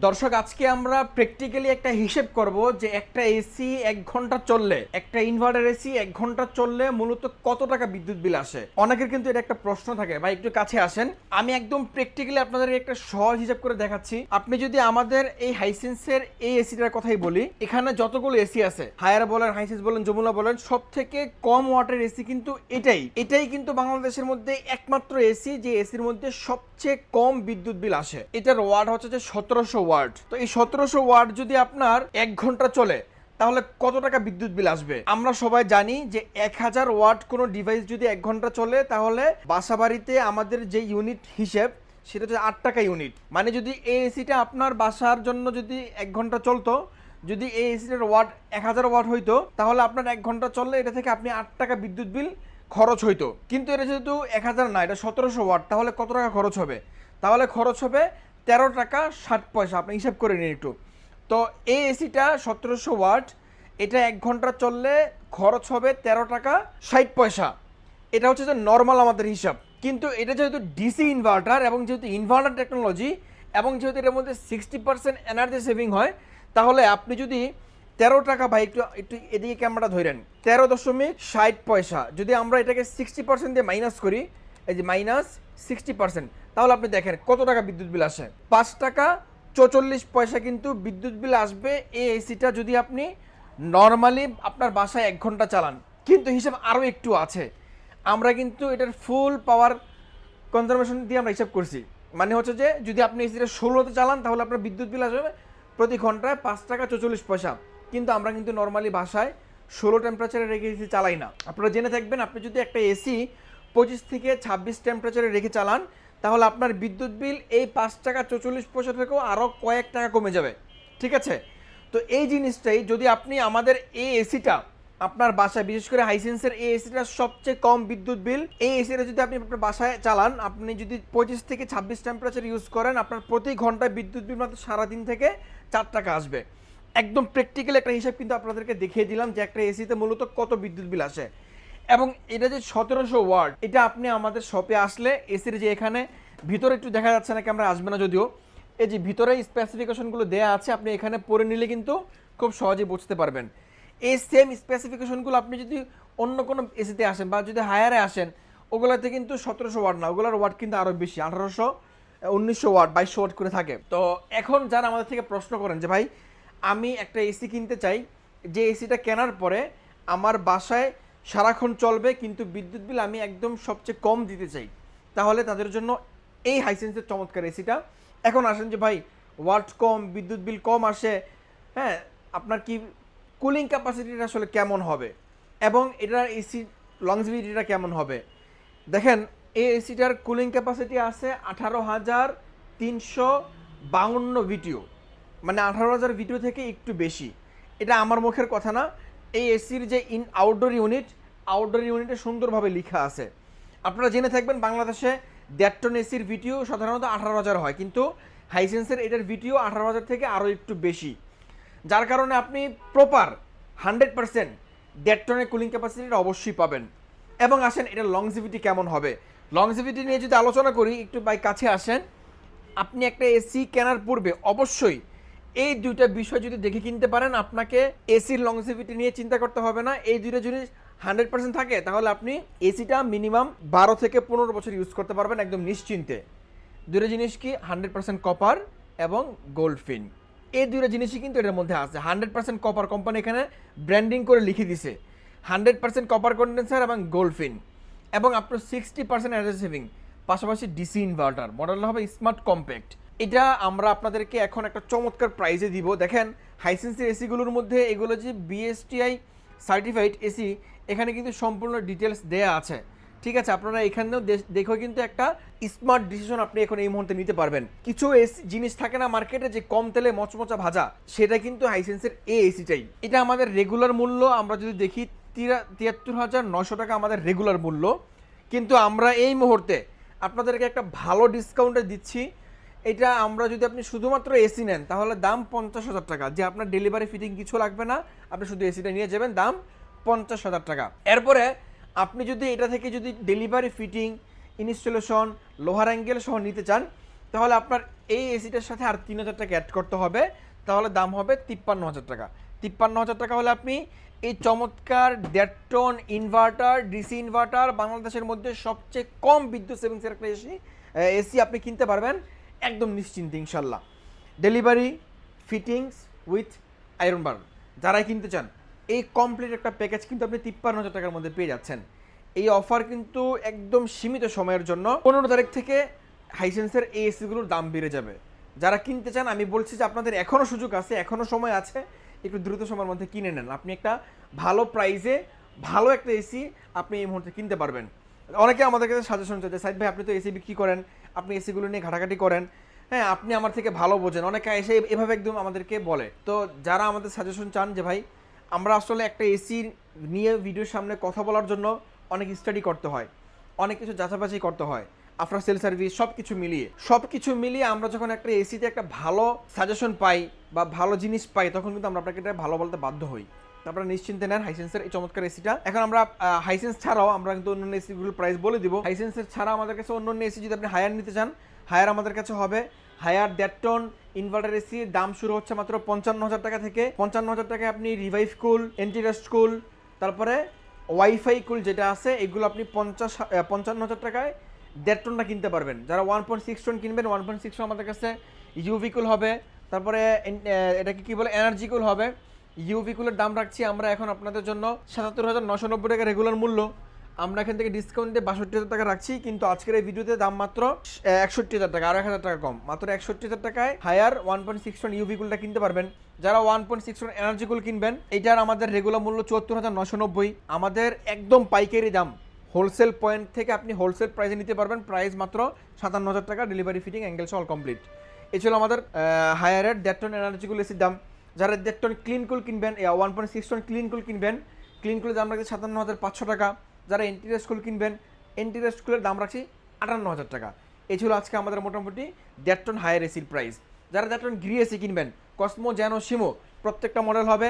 দর্শক, আজকে আমরা প্র্যাকটিক্যালি একটা হিসেব করব যে একটা এসি 1 ঘন্টা চললে, একটা ইনভার্টার এসি 1 ঘন্টা চললে মূলত কত টাকা বিদ্যুৎ বিল আসে। অনেকের কিন্তু এটা একটা প্রশ্ন থাকে, ভাই একটু কাছে আসেন, আমি একদম প্র্যাকটিক্যালি আপনাদের একটা সহজ হিসাব করে দেখাচ্ছি। আপনি যদি আমাদের এই হাইসেন্সের এই এসিটার কথাই বলি, এখানে যতগুলো এসি আছে, হায়ার বলেন, হাইসেন্স বলেন, যমুনা বলেন, সব থেকে কম ওয়াটের এসি কিন্তু এটাই কিন্তু বাংলাদেশের মধ্যে একমাত্র এসি যে এসির মধ্যে সবচেয়ে কম বিদ্যুৎ বিল আসে। এটার ওয়াট হচ্ছে যে 1700 ওয়াট। তো এই 1700 ওয়াট যদি আপনার 1 ঘন্টা চলে তাহলে কত টাকা বিদ্যুৎ বিল আসবে? আমরা সবাই জানি যে 1000 ওয়াট কোনো ডিভাইস যদি 1 ঘন্টা চলে তাহলে বাসা বাড়িতে আমাদের যে ইউনিট হিসেব সেটা হচ্ছে 8 টাকা ইউনিট। মানে যদি এই এসিটা আপনার বাসার জন্য যদি 1 ঘন্টা চলতো, যদি এই এসিটার ওয়াট 1000 ওয়াট হইতো, তাহলে আপনার 1 ঘন্টা চললে এটা থেকে আপনি 8 টাকা বিদ্যুৎ বিল খরচ হইতো। কিন্তু এটা যেহেতু 1000 না, এটা 1700 ওয়াট, তাহলে কত টাকা খরচ হবে? তাহলে খরচ হবে 13 টাকা 60 পয়সা। আপনি হিসাব করে নিন একটু। তো এই এসিটা 1700 ওয়াট, এটা 1 ঘন্টা চললে খরচ হবে 13 টাকা 60 পয়সা। এটা হচ্ছে যে নর্মাল আমাদের হিসাব। কিন্তু এটা যেহেতু ডিসি ইনভার্টার এবং যেহেতু ইনভার্টার টেকনোলজি এবং যেহেতু এটার মধ্যে 60% এনার্জি সেভিং হয়, তাহলে আপনি যদি 13 টাকা, ভাই একটু একটু এদিকে ক্যামেরাটা ধরেন, 13.60 পয়সা যদি আমরা এটাকে 60% দিয়ে মাইনাস করি, এই যে -60%, তাহলে আপনি দেখেন কত টাকা বিদ্যুৎ বিল আসে। 5 টাকা 44 পয়সা কিন্তু বিদ্যুৎ বিল আসবে এই এসিটা যদি আপনি নর্মালি আপনার বাসায় 1 ঘন্টা চালান। কিন্তু হিসাব আরও একটু আছে, আমরা কিন্তু এটার ফুল পাওয়ার কনজারভেশন দিয়ে আমরা হিসাব করছি। মানে হচ্ছে যে যদি আপনি এসিটা 16তে চালান তাহলে আপনার বিদ্যুৎ বিল আসবে প্রতি ঘন্টায় 5 টাকা 44 পয়সা। কিন্তু আমরা কিন্তু নর্মালি বাসায় 16 টেম্পারেচারে রেখে এসি চালাই না। আপনারা জেনে থাকবেন, আপনি যদি একটা এসি 25 থেকে 26 টেম্পারেচারে রেখে চালান তাহলে আপনার বিদ্যুৎ বিল এই 5 টাকা 44 পয়সা থেকেও আরও কয়েক টাকা কমে যাবে। ঠিক আছে? তো এই জিনিসটাই যদি আপনি আমাদের এই এসিটা আপনার বাসায়, বিশেষ করে হাইসেন্সের এই এসিটা সবচেয়ে কম বিদ্যুৎ বিল, এই এসিটা যদি আপনি আপনার বাসায় চালান, আপনি যদি 25 থেকে 26 টেম্পারেচার ইউজ করেন, আপনার প্রতি ঘন্টায় বিদ্যুৎ বিল মাত্র সারাদিন থেকে 4 টাকা আসবে। একদম প্র্যাকটিক্যাল একটা হিসাব কিন্তু আপনাদেরকে দেখিয়ে দিলাম যে একটা এসিতে মূলত কত বিদ্যুৎ বিল আসে। এবং এটা যে 1700 ওয়াট, এটা আপনি আমাদের শপে আসলে এসির যে এখানে ভিতরে একটু দেখা যাচ্ছে না, ক্যামেরা আসবে না যদিও, এই যে ভিতরে স্পেসিফিকেশনগুলো দেওয়া আছে, আপনি এখানে পড়ে নিলে কিন্তু খুব সহজে বুঝতে পারবেন। এই সেম স্পেসিফিকেশনগুলো আপনি যদি অন্য কোনো এসিতে আসেন বা যদি হায়ারে আসেন, ওগুলোতে কিন্তু 1700 ওয়াট না, ওগুলোর ওয়াট কিন্তু আরও বেশি, 1800, 1900 ওয়াট, 2200 ওয়াট করে থাকে। তো এখন যারা আমাদের থেকে প্রশ্ন করেন যে ভাই আমি একটা এসি কিনতে চাই, যে এসিটা কেনার পরে আমার বাসায় সারাক্ষণ চলবে কিন্তু বিদ্যুৎ বিল আমি একদম সবচেয়ে কম দিতে চাই, তাহলে তাদের জন্য এই হাইসেন্সের চমৎকার এসিটা। এখন আসেন যে ভাই ওয়াট কম, বিদ্যুৎ বিল কম আসে, হ্যাঁ, আপনার কি কুলিং ক্যাপাসিটিটা আসলে কেমন হবে এবং এটার এসি লংজিভিটিটা কেমন হবে? দেখেন, এই এসিটার কুলিং ক্যাপাসিটি আছে 18,352 ভিটিও, মানে 18,000 ভিটিও থেকে একটু বেশি। এটা আমার মুখের কথা না, এই এসির যে আউটডোর ইউনিটে সুন্দরভাবে লেখা আছে। আপনারা জেনে থাকবেন বাংলাদেশে 1.5 টন এসির ভিটিও সাধারণত 18,000 হয়, কিন্তু হাইসেন্সের এটার ভিটিও 18,000 থেকে আরও একটু বেশি, যার কারণে আপনি প্রপার 100% 1.5 টনের কুলিং ক্যাপাসিটিটা অবশ্যই পাবেন। এবং আসেন এটার লংজিভিটি কেমন হবে। লংজিভিটি নিয়ে যদি আলোচনা করি, একটু বাই কাছে আসেন, আপনি একটা এসি কেনার পূর্বে অবশ্যই এই দুইটা বিষয় যদি দেখে কিনতে পারেন, আপনাকে এসির লংজিভিটি নিয়ে চিন্তা করতে হবে না। এই দুইটা জিনিস 100% থাকে তাহলে আপনি এসিটা মিনিমাম 12 থেকে 15 বছর ইউজ করতে পারবেন একদম নিশ্চিন্তে। দুটো জিনিস কি, 100% কপার এবং গোল্ড ফিন, এই দুটো জিনিসই কিন্তু এটার মধ্যে আছে। 100% কপার, কোম্পানি এখানে ব্র্যান্ডিং করে লিখে দিছে 100% কপার কন্ডেন্সার এবং গোল্ড ফিন, এবং আপনার 60% এনার্জি সেভিং, পাশাপাশি ডিসি ইনভার্টার, মডেলটা হবে স্মার্ট কম্প্যাক্ট। এটা আমরা আপনাদেরকে এখন একটা চমৎকার প্রাইসে দিব। দেখেন হাইসেন্সের এসিগুলোর মধ্যে এগুলো যে বিএসটিআই সার্টিফাইড এসি, এখানে কিন্তু সম্পূর্ণ ডিটেলস দেয়া আছে। ঠিক আছে, আপনারা এখানেও দেখো কিন্তু একটা স্মার্ট ডিসিশন আপনি এখন এই মুহূর্তে নিতে পারবেন। কিছু জিনিস থাকে না মার্কেটে যে কম তেলে মচমচা ভাজা, সেটা কিন্তু হাইসেন্সের এই এসিটাই। এটা আমাদের রেগুলার মূল্য আমরা যদি দেখি 73,900 টাকা আমাদের রেগুলার মূল্য, কিন্তু আমরা এই মুহূর্তে আপনাদেরকে একটা ভালো ডিসকাউন্টে দিচ্ছি। এটা আমরা যদি আপনি শুধুমাত্র এসি নেন তাহলে দাম 50,000 টাকা, যে আপনার ডেলিভারি ফিটিং কিছু লাগবে না, আপনি শুধু এসিটা নিয়ে যাবেন, দাম 50,000 টাকা। এরপরে আপনি যদি এটা থেকে যদি ডেলিভারি ফিটিং, ইনস্টলেশন, লোহার অ্যাঙ্গেল সহ নিতে চান তাহলে আপনার এই এসিটার সাথে আর 3000 টাকা অ্যাড করতে হবে, তাহলে দাম হবে 53,000 টাকা। 53,000 টাকা হলে আপনি এই চমৎকার 1.5 টন ইনভার্টার, ডিসি ইনভার্টার, বাংলাদেশের মধ্যে সবচেয়ে কম বিদ্যুৎ সেভিংসের একটা এসি আপনি কিনতে পারবেন একদম নিশ্চিন্তে ইনশাল্লাহ। ডেলিভারি, ফিটিংস উইথ আয়রন বার যারাই কিনতে চান, এই কমপ্লিট একটা প্যাকেজ কিন্তু আপনি 53,000 টাকার মধ্যে পেয়ে যাচ্ছেন। এই অফার কিন্তু একদম সীমিত সময়ের জন্য। 15 তারিখ থেকে হাইসেন্সের এই এসিগুলোর দাম বেড়ে যাবে। যারা কিনতে চান আমি বলছি যে আপনাদের এখনও সুযোগ আছে, এখনও সময় আছে, একটু দ্রুত সময়ের মধ্যে কিনে নেন। আপনি একটা ভালো প্রাইসে ভালো একটা এসি আপনি এই মুহূর্তে কিনতে পারবেন। অনেকে আমাদের কাছে সাজেশন চাইছে, সাইদ ভাই আপনি তো এসি বিক্রি করেন, আপনি এসিগুলো নিয়ে ঘাটাঘাটি করেন, হ্যাঁ আপনি আমার থেকে ভালো বোঝেন, অনেকে এসে এভাবে একদম আমাদেরকে বলে। তো যারা আমাদের সাজেশন চান যে ভাই আমরা আসলে একটা এসি নিয়ে ভিডিওর সামনে কথা বলার জন্য অনেক স্টাডি করতে হয়, অনেক কিছু যাচাবাচি করতে হয়, আফটার সেল সার্ভিস সব কিছু মিলিয়ে আমরা যখন একটা এসিতে একটা ভালো সাজেশন পাই বা ভালো জিনিস পাই, তখন কিন্তু আমরা আপনাকে এটা ভালো বলতে বাধ্য হই। তারপরে নিশ্চিন্তে নেন হাইসেন্সের এই চমৎকার এসিটা। এখন আমরা হাইসেন্স ছাড়াও আমরা কিন্তু অন্যান্য এসিগুলোর প্রাইস বলে দিব। হাইসেন্সের ছাড়া আমাদের কাছে অন্যান্য এসি যদি আপনি হায়ার নিতে চান, হায়ার আমাদের কাছে হবে হায়ার 1.5 টন ইনভার্টার এসি, দাম শুরু হচ্ছে মাত্র 55,000 টাকা থেকে। 55,000 টাকায় আপনি রিভাইভ কুল, এন্টিরাস্ট কুল, তারপরে ওয়াইফাই কুল যেটা আছে, এগুলো আপনি 55,000 টাকায় 1.5 টনটা কিনতে পারবেন। যারা 1.6 টন কিনবেন, 1.6 টন আমাদের কাছে ইউভি কুল হবে, তারপরে এটাকে কি বলে এনার্জি কুল হবে। ইউভি কুলের দাম রাখছি আমরা এখন আপনাদের জন্য 77,990 টাকা রেগুলার মূল্য, আমরা এখান থেকে ডিসকাউন্ট দিয়ে 62,000 টাকা রাখছি। কিন্তু আজকের এই ভিডিওতে দাম মাত্র 61,000 টাকা, আরো 1,000 টাকা কম, মাত্র 61,000 টাকায় হায়ার 1.6 টন ইউভি কুলটা কিনতে পারবেন। যারা 1.6 টন এনার্জি কুল কিনবেন, এটার আমাদের রেগুলার মূল্য 74,990, আমাদের একদম পাইকারি দাম, হোলসেল পয়েন্ট থেকে আপনি হোলসেল প্রাইসে নিতে পারবেন, প্রাইস মাত্র 57,000 টাকা, ডেলিভারি ফিটিং অ্যাঙ্গেল সহ অল কমপ্লিট। এই ছিল আমাদের হায়ারের 1.5 টন এনার্জি কুল এসির দাম। যারা 1.5 টন ক্লিন কুল কিনবেন, 1.6 টন ক্লিন কুল কিনবেন, ক্লিন কুলের দাম রাখছি 57,500 টাকা। যারা এন্টিরেস্ট কুল কিনবেন, এন্টিরেস্ট কুলের দাম রাখছি 58,000 টাকা। এই ছিল আজকে আমাদের মোটামুটি 1.5 টন হায়ার এসির প্রাইস। যারা 1.5 টন গ্রি এসি কিনবেন, কসমো, জ্যানো, সিমো প্রত্যেকটা মডেল হবে,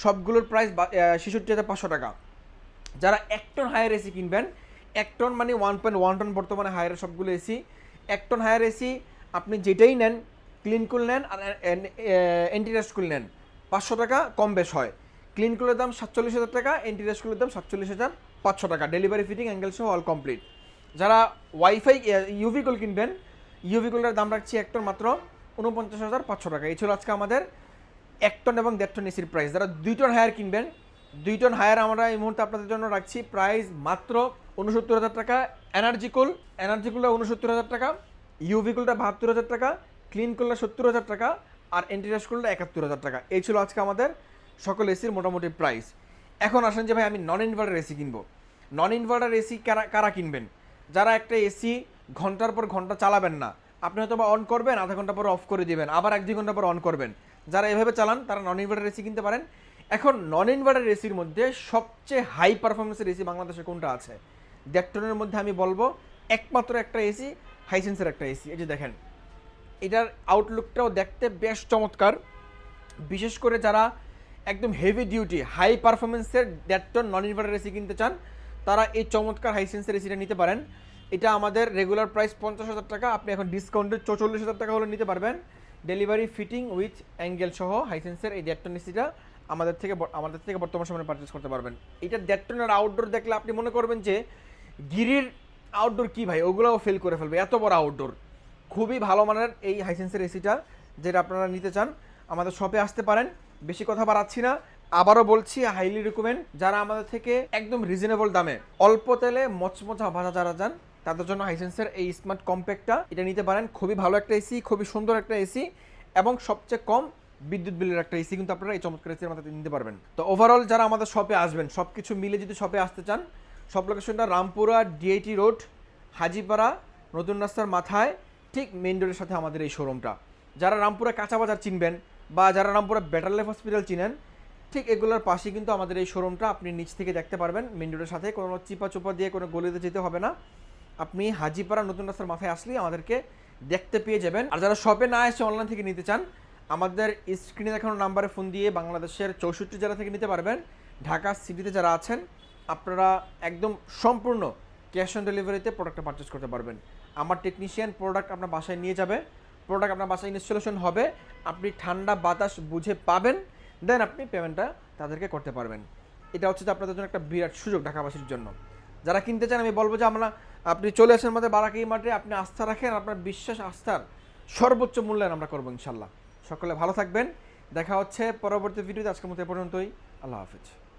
সবগুলোর প্রাইস 66,500 টাকা। যারা 1 টন হায়ার এসি কিনবেন, 1 টন মানে 1.1 টন বর্তমানে হায়ারের সবগুলো এসি, 1 টন হায়ার এসি আপনি যেটাই নেন, ক্লিন কুল নেন আর এন্টিরেস্ট কুল নেন, 500 টাকা কম বেশ হয়। ক্লিন কুলের দাম 47,000 টাকা, এন্টিরেস্ট কুলের দাম 47,500 টাকা, ডেলিভারি ফিটিং অ্যাঙ্গেল সহ অল কমপ্লিট। যারা ওয়াইফাই ইউভি কুল কিনবেন, ইউভি কুলের দাম রাখছি 1 টন মাত্র 49,500 টাকা। এই ছিল আজকে আমাদের 1 টন এবং 1.5 টন এসির প্রাইস। যারা 2 টন হায়ার কিনবেন, 2 টন হায়ার আমরা এই মুহূর্তে আপনাদের জন্য রাখছি প্রাইস মাত্র 69,000 টাকা। এনার্জি কুলটা 69,000 টাকা, ইউভি কুলটা 72,000 টাকা, ক্লিন কুলটা 70,000 টাকা আর এন্টিরেস্ট কুলটা 71,000 টাকা। এই ছিল আজকে আমাদের সকল এসির মোটামুটি প্রাইস। এখন আসেন যে ভাই আমি নন ইনভার্টার এসি কিনবো। নন ইনভার্টার এসি কারা কিনবেন? যারা একটা এসি ঘন্টার পর ঘন্টা চালাবেন না, আপনি হয়তো বা অন করবেন, আধা ঘন্টা পর অফ করে দিবেন, আবার 1-2 ঘন্টা পর অন করবেন, যারা এভাবে চালান তারা নন ইনভার্টার এসি কিনতে পারেন। এখন নন ইনভার্টার এসির মধ্যে সবচেয়ে হাই পারফরমেন্সের এসি বাংলাদেশে কোনটা আছে? 1.5 টনের মধ্যে আমি বলবো একমাত্র একটা এসি, হাইসেন্সের একটা এসি। এই যে দেখেন, এটার আউটলুকটাও দেখতে বেশ চমৎকার। বিশেষ করে যারা একদম হেভি ডিউটি হাই পারফরমেন্সের 1.5 টন নন ইনভার্টার এসি কিনতে চান, তারা এই চমৎকার হাইসেন্সের এসিটা নিতে পারেন। এটা আমাদের রেগুলার প্রাইস 50,000 টাকা, আপনি এখন ডিসকাউন্টে 44,000 টাকা হলে নিতে পারবেন, ডেলিভারি ফিটিং উইথ অ্যাঙ্গেল সহ হাইসেন্সের এই 1.5 টন এসিটা আমাদের থেকে বর্তমান সময়ে পারচেস করতে পারবেন। এটা 1.5 টনের আউটডোর দেখলে আপনি মনে করবেন যে গিরির আউটডোর কি ভাই, ওগুলোও ফেল করে ফেলবে, এত বড় আউটডোর। খুবই ভালো মানের এই হাইসেন্সের এসিটা, যেটা আপনারা নিতে চান আমাদের শপে আসতে পারেন। বেশি কথা বাড়াচ্ছি না, আবারও বলছি হাইলি রিকমেন্ড যারা আমাদের থেকে একদম রিজনেবল দামে অল্প তেলে মচমচা ভাজা যারা যান, তাদের জন্য হাইসেন্সের এই স্মার্ট কম্প্যাক্টটা এটা নিতে পারেন। খুবই ভালো একটা এসি, খুবই সুন্দর একটা এসি এবং সবচেয়ে কম বিদ্যুৎ বিলের একটা এসি কিন্তু আপনারা এই চমৎকার এসির মাথায় নিতে পারবেন। তো ওভারঅল যারা আমাদের শপে আসবেন, সব কিছু মিলে যদি শপে আসতে চান, সব লোকেশনটা রামপুরা ডিআইটি রোড, হাজিপাড়া, নতুন রাস্তার মাথায়, ঠিক মেইন রোডের সাথে আমাদের এই শোরুমটা। যারা রামপুরা কাঁচা বাজার চিনবেন বা যারা রামপুরা বেটার লাইফ হসপিটাল চিনেন, ঠিক এগুলোর পাশে কিন্তু আমাদের এই শোরুমটা আপনি নিচ থেকে দেখতে পারবেন। মেইন রোডের সাথে কোনো চিপা চোপা দিয়ে কোনো গলিতে যেতে হবে না, আপনি হাজিপাড়া নতুন রাস্তার মাথায় আসলেই আমাদেরকে দেখতে পেয়ে যাবেন। আর যারা শপে না এসে অনলাইন থেকে নিতে চান, আমাদের স্ক্রিনে দেখানো নাম্বারে ফোন দিয়ে বাংলাদেশের 64 জেলা থেকে নিতে পারবেন। ঢাকা সিটিতে যারা আছেন, আপনারা একদম সম্পূর্ণ ক্যাশ অন ডেলিভারিতে প্রোডাক্টটা পারচেস করতে পারবেন। আমার টেকনিশিয়ান প্রোডাক্ট আপনার বাসায় নিয়ে যাবে, প্রোডাক্ট আপনার বাসায় ইনস্টলেশন হবে, আপনি ঠান্ডা বাতাস বুঝে পাবেন, দেন আপনি পেমেন্টটা তাদেরকে করতে পারবেন। এটা হচ্ছে যে আপনাদের জন্য একটা বিরাট সুযোগ ঢাকাবাসীর জন্য। যারা কিনতে চান আমি বলবো যে আপনি চলে আসেন আমাদের বারাকি মার্টে, আপনি আস্থা রাখেন, আপনার বিশ্বাস আস্থার সর্বোচ্চ মূল্যায়ন আমরা করবো ইনশাল্লাহ। সকলে ভালো থাকবেন, দেখা হচ্ছে পরবর্তী ভিডিওতে। আজকের মতো এ পর্যন্তই, আল্লাহ হাফিজ।